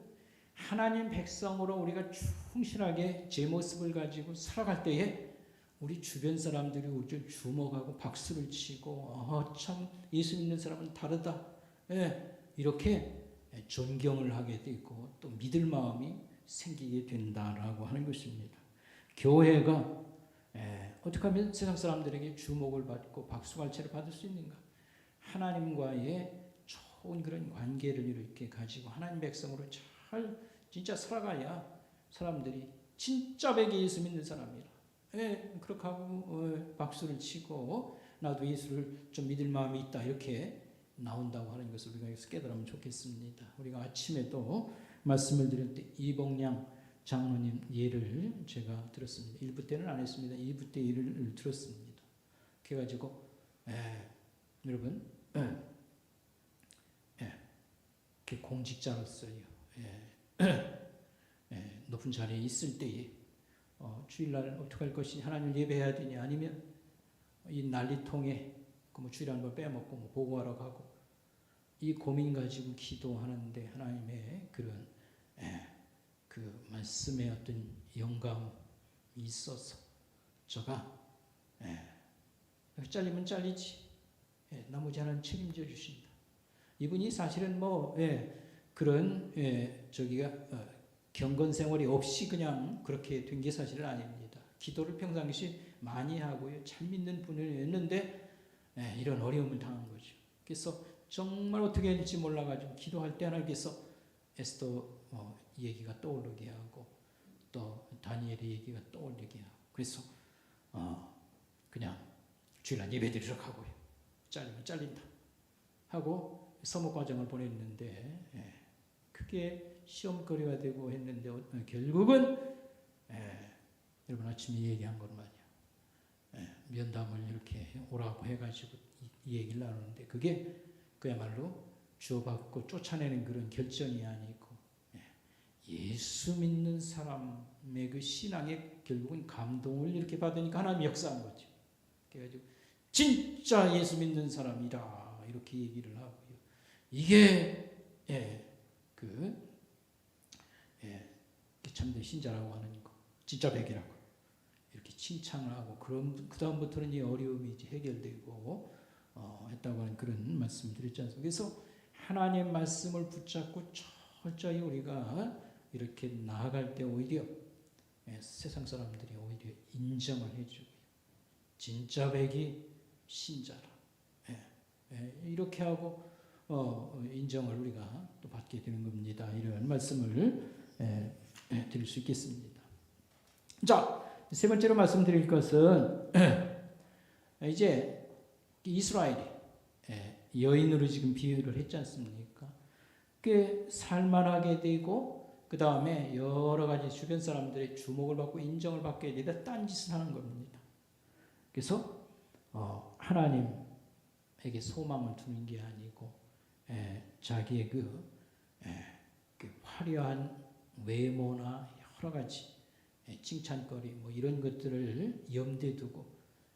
하나님 백성으로 우리가 충실하게 제 모습을 가지고 살아갈 때에 우리 주변 사람들이 우리를 주목하고 박수를 치고 참 예수 믿는 사람은 다르다. 이렇게 존경을 하게 되고 또 믿을 마음이 생기게 된다라고 하는 것입니다. 교회가 어떻게 하면 세상 사람들에게 주목을 받고 박수갈채를 받을 수 있는가? 하나님과의 좋은 그런 관계를 이렇게 가지고 하나님 백성으로 잘 진짜 살아가야 사람들이 진짜 백이 예수 믿는 사람이라 그렇게 하고 박수를 치고 나도 예수를 좀 믿을 마음이 있다 이렇게 나온다고 하는 것을 우리가 여기서 깨달으면 좋겠습니다. 우리가 아침에도 말씀을 드릴 때 이봉량 장로님 예를 제가 들었습니다. 1부 때는 안 했습니다. 2부 때 예를 들었습니다. 그래가지고 여러분 공직자로서요 높은 자리에 있을 때에 주일날 어떻게 할 것이냐 하나님을 예배해야 되냐 아니면 이 난리통에 뭐 주일 한번 빼먹고 뭐 보고하러 가고 이 고민 가지고 기도하는데 하나님의 그런 그 말씀의 어떤 영감이 있어서 저가 잘리면 잘리지 나머지 하나는 책임져 주신다. 이분이 사실은 뭐 그런 저기가 경건 생활이 없이 그냥 그렇게 된 게 사실은 아닙니다. 기도를 평상시 많이 하고요 잘 믿는 분이었는데 이런 어려움을 당한 거죠. 그래서 정말 어떻게 해야 될지 몰라가지고 기도할 때 하나님께서 에스더 얘기가 떠오르게 하고 또 다니엘의 얘기가 떠오르게 하고 그래서 그냥 주일날 예배드리러 가고요. 잘리면 잘린다 하고 서목 과정을 보냈는데 그게 시험거리가 되고 했는데 결국은 여러분 아침에 얘기한 것 말이야. 면담을 이렇게 오라고 해가지고 이 얘기를 나누는데 그게 그야말로 주어받고 쫓아내는 그런 결정이 아니고 예수 믿는 사람의 그 신앙에 결국은 감동을 이렇게 받으니까 하나님이 역사한 거죠. 그래가지고 진짜 예수 믿는 사람이라 이렇게 얘기를 하고요. 이게 참된 신자라고 하는 거, 진짜 백이라고 이렇게 칭찬을 하고 그 다음부터는 이 어려움이 이제 해결되고 했다고 하는 그런 말씀을 드렸지 않습니까? 그래서 하나님 말씀을 붙잡고 철저히 우리가 이렇게 나아갈 때 오히려 세상 사람들이 오히려 인정을 해주고 진짜 백이 신자라 이렇게 하고 인정을 우리가 또 받게 되는 겁니다. 이런 말씀을 드릴 수 있겠습니다. 자, 세 번째로 말씀드릴 것은 이제 이스라엘이 여인으로 지금 비유를 했지 않습니까? 꽤 살만하게 되고 그 다음에 여러 가지 주변 사람들의 주목을 받고 인정을 받게 되다 딴짓을 하는 겁니다. 그래서 하나님에게 소망을 두는 게 아니고 자기의 그 화려한 외모나 여러 가지 칭찬거리 뭐 이런 것들을 염두에 두고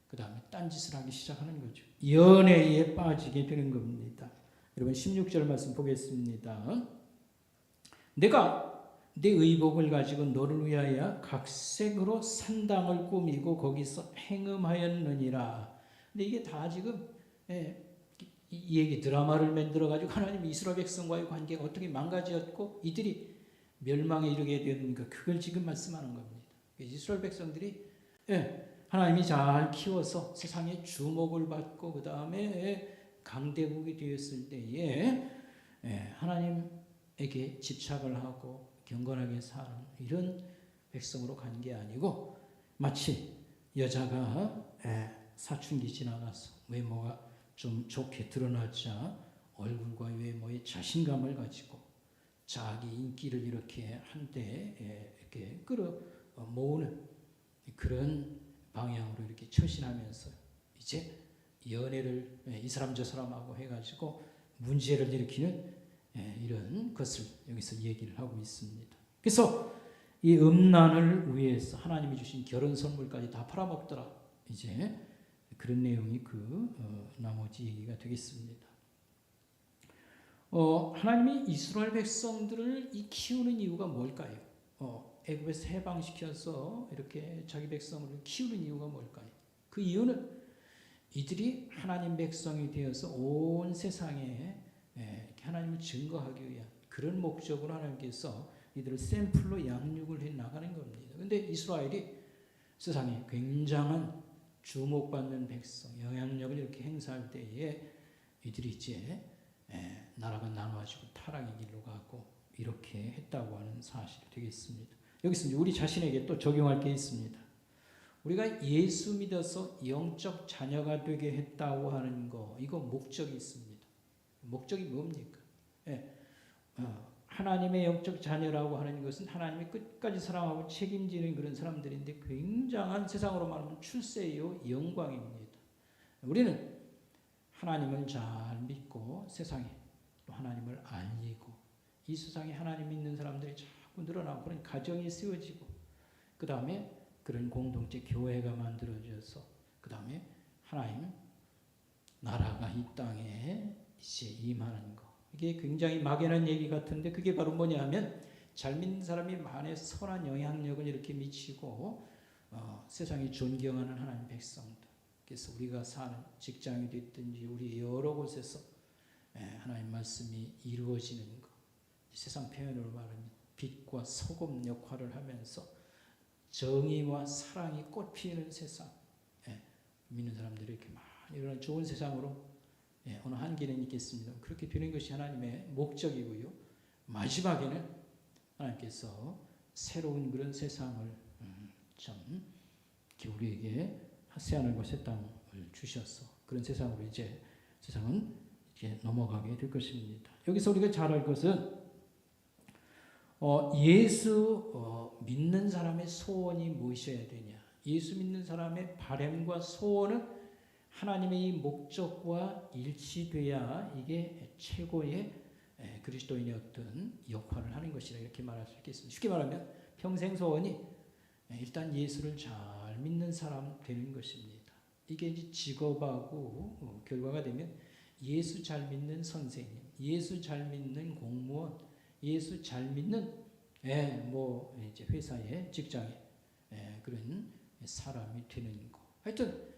그 다음에 딴짓을 하기 시작하는 거죠. 연애에 빠지게 되는 겁니다. 여러분 16절 말씀 보겠습니다. 내가 내 의복을 가지고 너를 위하여 각색으로 산당을 꾸미고 거기서 행음하였느니라. 근데 이게 다 지금 이 얘기 드라마를 만들어 가지고 하나님 이스라엘 백성과의 관계가 어떻게 망가졌고 이들이 멸망에 이르게 되었는가 그걸 지금 말씀하는 겁니다. 이스라엘 백성들이 하나님이 잘 키워서 세상에 주목을 받고 그 다음에 강대국이 되었을 때에 하나님에게 집착을 하고 경건하게 사는 이런 백성으로 간 게 아니고 마치 여자가 사춘기 지나가서 외모가 좀 좋게 드러나자 얼굴과 외모에 자신감을 가지고 자기 인기를 이렇게 한데 이렇게 끌어모으는 그런 방향으로 이렇게 처신하면서 이제 연애를 이 사람 저 사람하고 해가지고 문제를 일으키는 이런 것을 여기서 얘기를 하고 있습니다. 그래서 이 음란을 위해서 하나님이 주신 결혼 선물까지 다 팔아먹더라. 이제 그런 내용이 나머지 얘기가 되겠습니다. 하나님이 이스라엘 백성들을 키우는 이유가 뭘까요? 애굽에서 해방시켜서 이렇게 자기 백성을 키우는 이유가 뭘까요? 그 이유는 이들이 하나님 백성이 되어서 온 세상에 하나님을 증거하기 위한 그런 목적으로 하나님께서 이들을 샘플로 양육을 해 나가는 겁니다. 그런데 이스라엘이 세상에 굉장한 주목받는 백성, 영향력을 이렇게 행사할 때에 이들이 이제 나라가 나눠지고 타락의 길로 가고 이렇게 했다고 하는 사실이 되겠습니다. 여기서 이제 우리 자신에게 또 적용할 게 있습니다. 우리가 예수 믿어서 영적 자녀가 되게 했다고 하는 거, 이거 목적이 있습니다. 목적이 뭡니까? 하나님의 영적 자녀라고 하는 것은 하나님이 끝까지 사랑하고 책임지는 그런 사람들인데 굉장한 세상으로 말하면 출세요 영광입니다. 우리는 하나님을 잘 믿고 세상에 또 하나님을 알리고 이 세상에 하나님 믿는 사람들이 자꾸 늘어나고 그런 가정이 세워지고 그 다음에 그런 공동체 교회가 만들어져서 그 다음에 하나님 나라가 이 땅에 이제 임하는 거, 이게 굉장히 막연한 얘기 같은데 그게 바로 뭐냐면 잘 믿는 사람이 만에 선한 영향력을 이렇게 미치고 세상이 존경하는 하나님 백성들, 그래서 우리가 사는 직장이 됐든지 우리 여러 곳에서 하나님 말씀이 이루어지는 것, 세상 표현으로 말하면 빛과 소금 역할을 하면서 정의와 사랑이 꽃피우는 세상, 믿는 사람들이 이렇게 많이 일어나는 좋은 세상으로 어느 한계는 있겠습니다. 그렇게 되는 것이 하나님의 목적이고요. 마지막에는 하나님께서 새로운 그런 세상을 참 우리에게 하세하는 새 땅을 주셔서 그런 세상으로 이제 세상은 이제 넘어가게 될 것입니다. 여기서 우리가 잘 알 것은 예수 믿는 사람의 소원이 무엇이어야 되냐? 예수 믿는 사람의 바람과 소원은 하나님의 이 목적과 일치돼야 이게 최고의 그리스도인의 어떤 역할을 하는 것이라 이렇게 말할 수 있겠습니다. 쉽게 말하면 평생 소원이 일단 예수를 잘 믿는 사람 되는 것입니다. 이게 이제 직업하고 결과가 되면 예수 잘 믿는 선생님, 예수 잘 믿는 공무원, 예수 잘 믿는 뭐 이제 회사에 직장에 그런 사람이 되는 거. 하여튼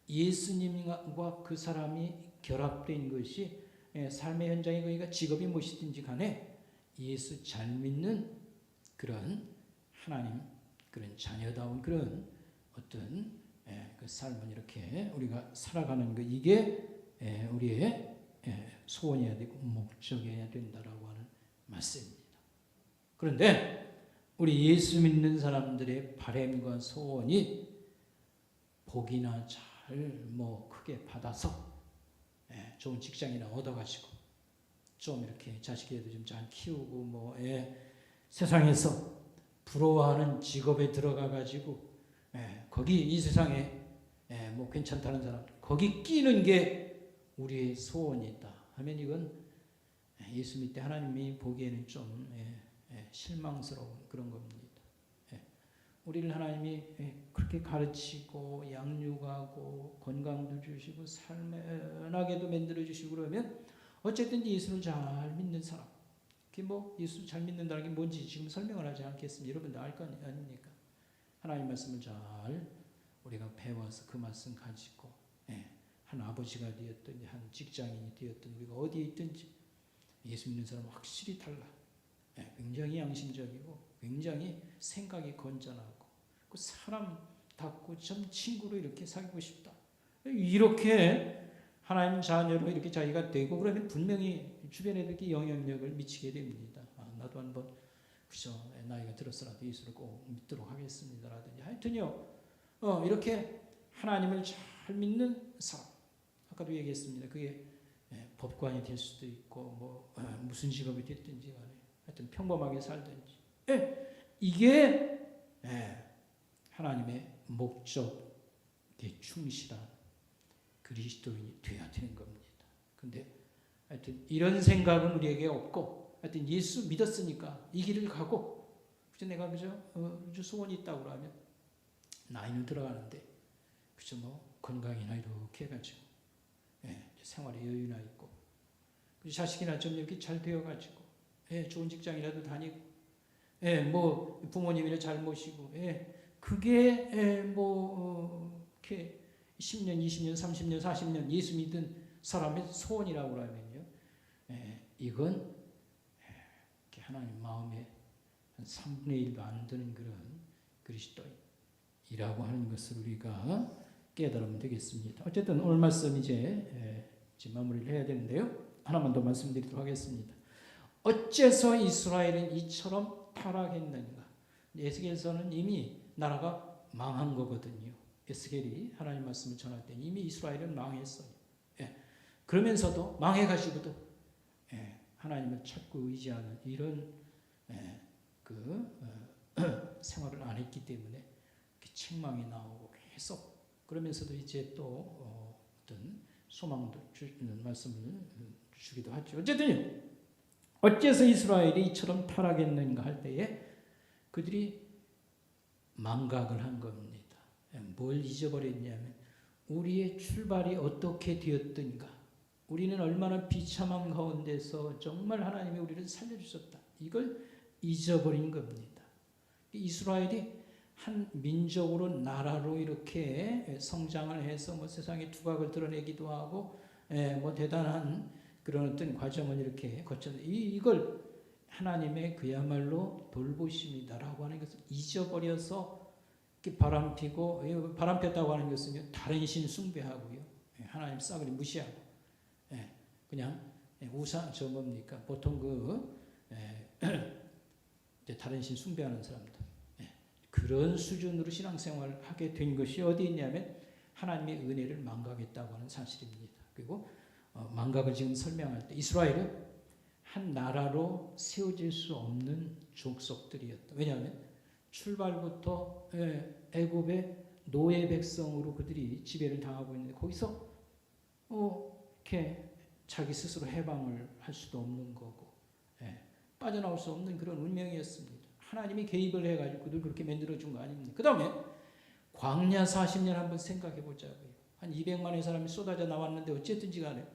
예수님과 그 사람이 결합된 것이 삶의 현장에 그러니까 직업이 무엇이든지 간에 예수 잘 믿는 그런 하나님 그런 자녀다운 그런 어떤 그 삶을 이렇게 우리가 살아가는 것, 이게 우리의 소원이어야 되고 목적이어야 된다라고 하는 말씀입니다. 그런데 우리 예수 믿는 사람들의 바람과 소원이 복이나 잘 뭐 크게 받아서 좋은 직장이나 얻어가지고 좀 이렇게 자식이라도 좀 잘 키우고 뭐 세상에서 부러워하는 직업에 들어가 가지고 거기 이 세상에 뭐 괜찮다는 사람 거기 끼는 게 우리의 소원이다 하면 이건 예수 믿되 하나님이 보기에는 좀 실망스러운 그런 겁니다. 우리를 하나님이 그렇게 가르치고 양육하고 건강도 주시고 살만하게도 만들어 주시고 그러면 어쨌든 예수를 잘 믿는 사람, 그게 뭐 예수 잘 믿는다는 게 뭔지 지금 설명을 하지 않겠습니다. 여러분도 알 거 아닙니까? 하나님 말씀을 잘 우리가 배워서 그 말씀 가지고 한 아버지가 되었든지 한 직장인이 되었든 우리가 어디에 있든지 예수 믿는 사람은 확실히 달라. 굉장히 양심적이고 굉장히 생각이 건전하고 그 사람답고 좀 친구로 이렇게 사귀고 싶다. 이렇게 하나님 자녀로 이렇게 자기가 되고 그러면 분명히 주변에 이렇게 영향력을 미치게 됩니다. 나도 한번 그죠 나이가 들었으라도 예수를 꼭 믿도록 하겠습니다라든지 하여튼요 이렇게 하나님을 잘 믿는 사람, 아까도 얘기했습니다. 그게 법관이 될 수도 있고 뭐 무슨 직업이 됐든지 간에 하여튼 평범하게 살든지 이게 하나님의 목적에 충실한 그리스도인이 되어야 되는 겁니다. 근데 하여튼 이런 생각은 우리에게 없고 하여튼 예수 믿었으니까 이 길을 가고 그죠 내가 그저 소원이 있다고 그러면 나이는 들어가는데 그죠 뭐 건강이나 이렇게 해가지고 생활에 여유나 있고 자식이나 좀 이렇게 잘 되어가지고 좋은 직장이라도 다니고 뭐 부모님이나 잘 모시고, 그게 이렇게 10년, 20년, 30년, 40년 예수 믿은 사람의 소원이라고 하면요, 이건 이렇게 하나님 마음에 한 3분의 1도 안 되는 그런 그리스도인이라고 하는 것을 우리가 깨달으면 되겠습니다. 어쨌든 오늘 말씀 이제 마무리를 해야 되는데요. 하나만 더 말씀드리도록 하겠습니다. 어째서 이스라엘은 이처럼 타락했는가? 에스겔서는 이미 나라가 망한 거거든요. 에스겔이 하나님 말씀을 전할 때 이미 이스라엘은 망했어요. 그러면서도 망해가지고도 하나님을 찾고 의지하는 이런 생활을 안 했기 때문에 책망이 나오고 계속 그러면서도 이제 또 어떤 소망도 주는 말씀을 주기도 하죠. 어쨌든 어째서 이스라엘이 이처럼 타락했는가 할 때에 그들이 망각을 한 겁니다. 뭘 잊어버렸냐면 우리의 출발이 어떻게 되었던가, 우리는 얼마나 비참한 가운데서 정말 하나님이 우리를 살려주셨다, 이걸 잊어버린 겁니다. 이스라엘이 한 민족으로 나라로 이렇게 성장을 해서 뭐 세상에 두각을 드러내기도 하고 뭐 대단한 그런 어떤 과정을 이렇게 거쳤는데 이걸 하나님의 그야말로 돌보심이다라고 하는 것을 잊어버려서 이렇게 바람피고, 바람폈다고 하는 것은 다른 신 숭배하고요, 하나님 싸그리 무시하고, 그냥 우상 뭡니까 보통 다른 신 숭배하는 사람들, 그런 수준으로 신앙생활을 하게 된 것이 어디 있냐면 하나님의 은혜를 망각했다고 하는 사실입니다. 그리고 망각을 지금 설명할 때 이스라엘은 한 나라로 세워질 수 없는 족속들이었다. 왜냐하면 출발부터 애굽의 노예 백성으로 그들이 지배를 당하고 있는데 거기서 이렇게 자기 스스로 해방을 할 수도 없는 거고, 빠져나올 수 없는 그런 운명이었습니다. 하나님이 개입을 해가지고 그들 그렇게 만들어준 거 아닙니까? 그 다음에 광야 40년 한번 생각해 보자고요. 한 200만의 사람이 쏟아져 나왔는데 어쨌든지 간에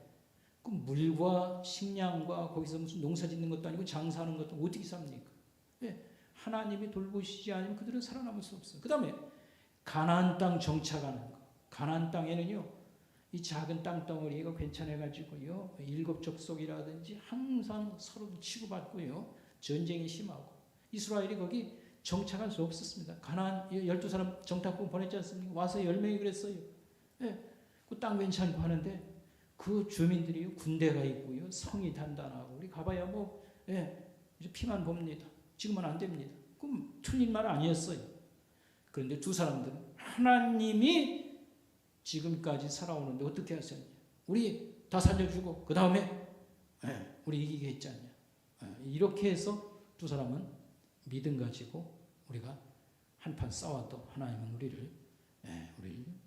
그 물과 식량과 거기서 무슨 농사 짓는 것도 아니고 장사하는 것도 어떻게 삽니까? 하나님이 돌보시지 않으면 그들은 살아남을 수 없어요. 그 다음에 가나안 땅 정착하는 거. 가나안 땅에는요, 이 작은 땅덩어리가 괜찮아가지고요, 7족속이라든지 항상 서로 치고받고요, 전쟁이 심하고, 이스라엘이 거기 정착할 수 없었습니다. 가나안 12사람 정탐꾼 보냈지 않습니까? 와서 10명이 그랬어요. 그 땅 괜찮고 하는데 그 주민들이 군대가 있고요, 성이 단단하고, 우리 가봐야 이제 피만 봅니다. 지금은 안 됩니다. 그럼 틀린 말 아니었어요. 그런데 두 사람들은 하나님이 지금까지 살아오는데 어떻게 하셨냐? 우리 다 살려주고 그 다음에 우리 이기게 했지 않냐? 이렇게 해서 두 사람은 믿음 가지고 우리가 한판 싸워도 하나님은 우리를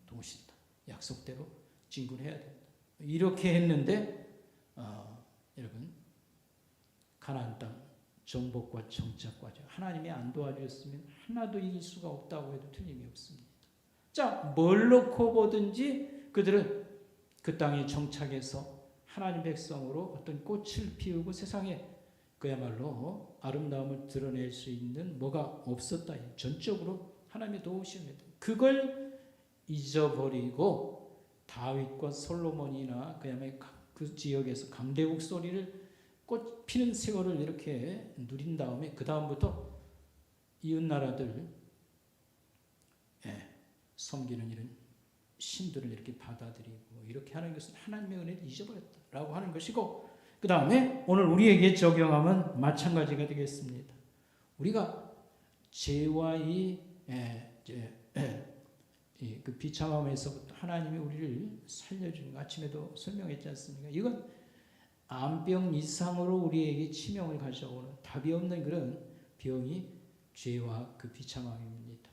도우신다. 약속대로 진군해야 된다. 이렇게 했는데 여러분, 가나안 땅 정복과 정착 과정, 하나님이 안 도와주셨으면 하나도 이길 수가 없다고 해도 틀림이 없습니다. 자, 뭘 놓고 보든지 그들은 그 땅에 정착해서 하나님 백성으로 어떤 꽃을 피우고 세상에 그야말로 아름다움을 드러낼 수 있는 뭐가 없었다. 전적으로 하나님의 도우심입니다. 그걸 잊어버리고 다윗과 솔로몬이나 그야말로 그 지역에서 강대국 소리를 꽃 피는 세월을 이렇게 누린 다음에 그 다음부터 이웃 나라들 섬기는 이런 신들을 이렇게 받아들이고 이렇게 하는 것은 하나님의 은혜를 잊어버렸다라고 하는 것이고, 그 다음에 오늘 우리에게 적용하면 마찬가지가 되겠습니다. 우리가 죄와 그 비참함에서부터 하나님이 우리를 살려주는 거 아침에도 설명했지 않습니까? 이건 암병 이상으로 우리에게 치명을 가져오는 답이 없는 그런 병이 죄와 그 비참함입니다.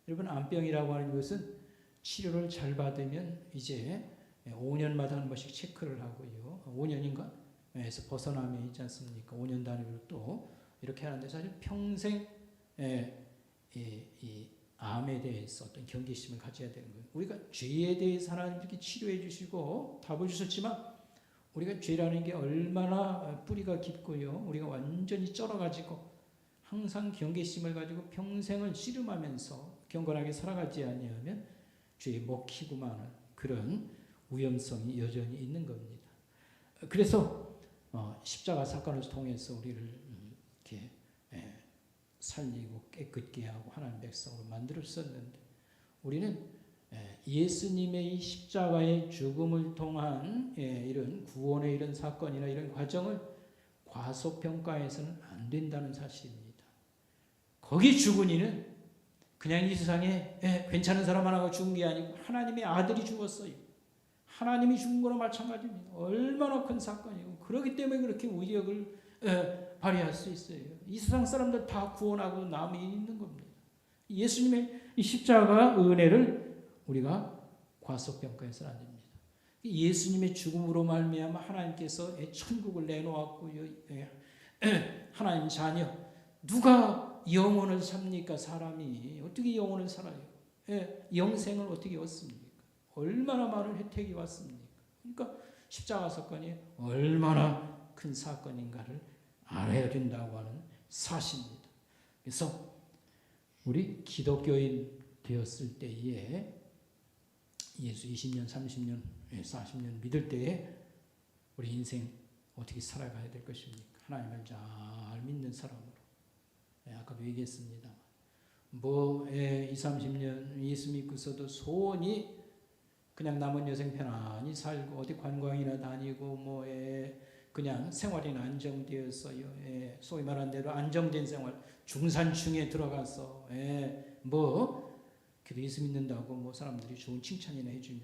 여러분, 암병이라고 하는 것은 치료를 잘 받으면 이제 5년마다 한 번씩 체크를 하고요. 5년인가? 에서 벗어남이 있지 않습니까? 5년 단위로 또 이렇게 하는데 사실 평생 이 암에 대해서 어떤 경계심을 가져야 되는 거예요. 우리가 죄에 대해서 하나님 이렇게 치료해 주시고 답을 주셨지만 우리가 죄라는 게 얼마나 뿌리가 깊고요, 우리가 완전히 쩔어가지고 항상 경계심을 가지고 평생을 씨름하면서 경건하게 살아가지 아니하면 주의 먹히고 마는 그런 위험성이 여전히 있는 겁니다. 그래서 십자가 사건을 통해서 우리를 이렇게 살리고 깨끗게 하고 하나님 백성으로 만들었었는데 우리는 예수님의 이 십자가의 죽음을 통한 이런 구원의 이런 사건이나 이런 과정을 과소평가해서는 안 된다는 사실입니다. 거기 죽은 이는 그냥 이 세상에 괜찮은 사람 하나가 죽은 게 아니고 하나님의 아들이 죽었어요. 하나님이 죽은 거나 마찬가지입니다. 얼마나 큰 사건이고 그렇기 때문에 그렇게 위력을 발휘할 수 있어요. 이 세상 사람들 다 구원하고 남이 있는 겁니다. 예수님의 이 십자가 은혜를 우리가 과소평가해서는 안 됩니다. 예수님의 죽음으로 말미암아 하나님께서 천국을 내놓았고 하나님 자녀 누가 영혼을 삽니까? 사람이 어떻게 영혼을 살아요? 영생을 어떻게 얻습니까? 얼마나 많은 혜택이 왔습니까? 그러니까 십자가 사건이 얼마나 큰 사건인가를 알아야 된다고 하는 사실입니다. 그래서 우리 기독교인 되었을 때에 예수 20년, 30년, 40년 믿을 때에 우리 인생 어떻게 살아가야 될 것입니까? 하나님을 잘 믿는 사람으로. 아까도 얘기했습니다. 20, 30년 예수 믿고서도 소원이 그냥 남은 여생 편안히 살고 어디 관광이나 다니고 그냥 생활이 안정되었어요. 소위 말하는 대로 안정된 생활, 중산층에 들어가서 그래도 예수 믿는다고 사람들이 좋은 칭찬이나 해주면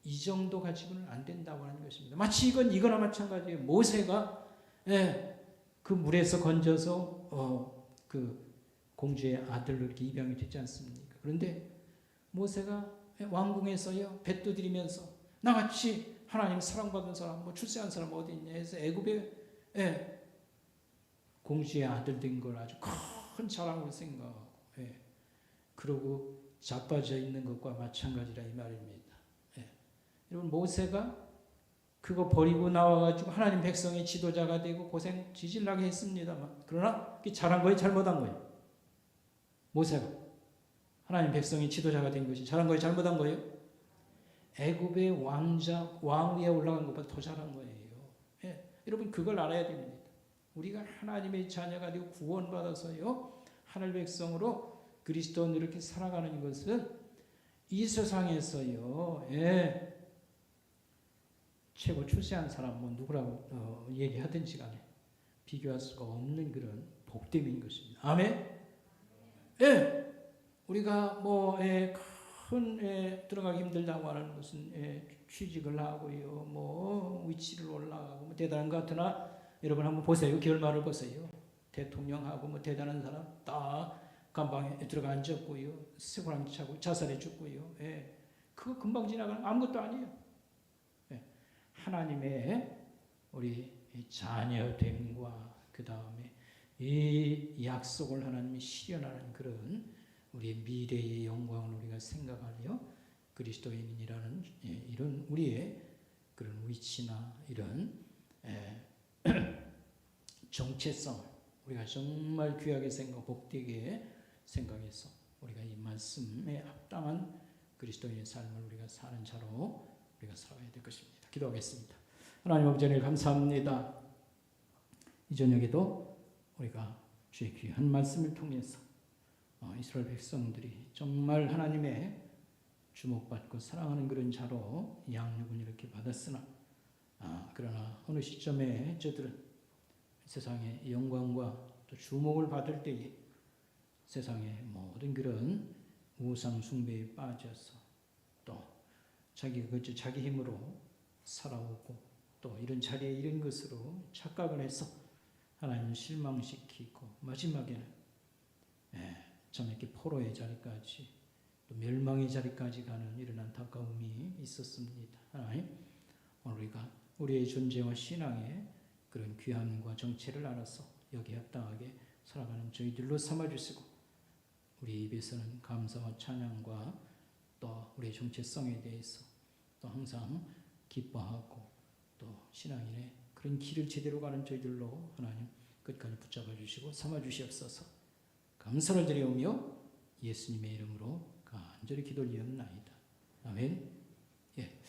이 정도 가지고는 안 된다고 하는 것입니다. 마치 이거나 마찬가지예요. 모세가 그 물에서 건져서 그 공주의 아들로 이렇게 입양이 되지 않습니까? 그런데 모세가 왕궁에서요 배 두드리면서 나같이 하나님 사랑받은 사람, 출세한 사람 어디 있냐 해서 애굽의 공주의 아들 된 걸 아주 큰 자랑으로 생각하고 그러고 자빠져 있는 것과 마찬가지라 이 말입니다. 여러분 모세가 그거 버리고 나와가지고 하나님 백성의 지도자가 되고 고생 지질나게 했습니다만 그러나 그게 잘한 거예요? 잘못한 거예요? 모세가 하나님 백성의 지도자가 된 것이 잘한 거예요? 잘못한 거예요? 애굽의 왕 위에 올라간 것보다 더 잘한 거예요. 여러분 그걸 알아야 됩니다. 우리가 하나님의 자녀가 되고 구원받아서요 하늘 백성으로 그리스도인으로 이렇게 살아가는 것은 이 세상에서요 최고 출세한 사람 누구라고 얘기하든지 간에 비교할 수가 없는 그런 복됨인 것입니다. 아멘? 우리가 큰 들어가기 힘들다고 하는 것은 취직을 하고요 위치를 올라가고 대단한 것 같으나 여러분 한번 보세요. 결말을 보세요. 대통령하고 대단한 사람 딱 감방에 들어가 앉았고요 쇠고랑지 차고 자살해 죽고요 그거 금방 지나가는 아무것도 아니에요. 하나님의 우리 자녀됨과 그 다음에 이 약속을 하나님이 실현하는 그런 우리의 미래의 영광을 우리가 생각하며 그리스도인이라는 이런 우리의 그런 위치나 이런 정체성을 우리가 정말 귀하게 복되게 생각해서 우리가 이 말씀에 합당한 그리스도인의 삶을 우리가 사는 자로 우리가 살아야 될 것입니다. 기도하겠습니다. 하나님 아버지 하나님 감사합니다. 이 저녁에도 우리가 주의 귀한 말씀을 통해서 이스라엘 백성들이 정말 하나님의 주목받고 사랑하는 그런 자로 양육을 이렇게 받았으나 그러나 어느 시점에 저들은 세상의 영광과 또 주목을 받을 때에 세상의 모든 그런 우상 숭배에 빠져서 또 자기 힘으로 살아오고 또 이런 자리에 이른 것으로 착각을 해서 하나님을 실망시키고 마지막에는 참 이렇게 포로의 자리까지 또 멸망의 자리까지 가는 이런 안타까움이 있었습니다. 하나님 오늘 우리가 우리의 존재와 신앙의 그런 귀함과 정체를 알아서 여기에 합당하게 살아가는 저희들로 삼아주시고 우리 입에서는 감사와 찬양과 또 우리의 정체성에 대해서 또 항상 기뻐하고 또 신앙인의 그런 길을 제대로 가는 저희들로 하나님 끝까지 붙잡아 주시고 삼아 주시옵소서. 감사를 드리오며 예수님의 이름으로 간절히 기도를 이었나이다. 아멘. 예.